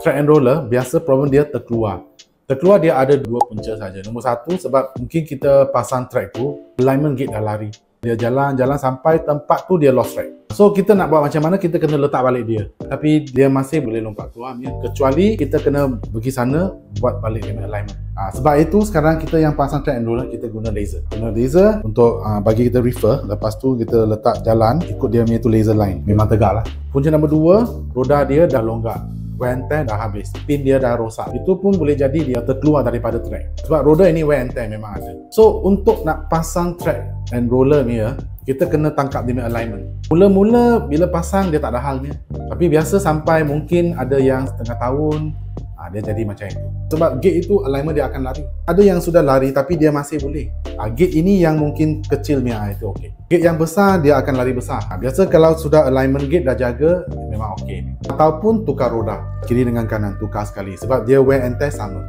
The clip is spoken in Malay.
track and roller, biasa problem dia terkeluar. Terkeluar dia ada dua punca saja. Nombor satu, sebab mungkin kita pasang track tu, alignment gate dah lari. Dia jalan-jalan sampai tempat tu dia lost track. So kita nak buat macam mana, kita kena letak balik dia. Tapi dia masih boleh lompat keluar. Kecuali kita kena pergi sana buat balik dia alignment. Sebab itu sekarang kita yang pasang track and roller, kita guna laser. Guna laser untuk bagi kita refer. Lepas tu kita letak jalan ikut dia punya tu laser line. Memang tegak lah. Punca nombor dua, roda dia dah longgar. Wear and tear dah habis, pin dia dah rosak. Itu pun boleh jadi dia terkeluar daripada track. Sebab roda ini wear and tear memang ada. So untuk nak pasang track and roller ni ya, kita kena tangkap dia punya alignment. Mula-mula bila pasang dia tak ada halnya. Tapi biasa sampai mungkin ada yang setengah tahun, dia jadi macam itu. Sebab gate itu alignment dia akan lari. Ada yang sudah lari tapi dia masih boleh. Gate ini yang mungkin kecil ni, itu okey. Gate yang besar dia akan lari besar. Biasa kalau sudah alignment gate dah jaga, memang okey. Ataupun tukar roda kiri dengan kanan, tukar sekali sebab dia wear and tear sama.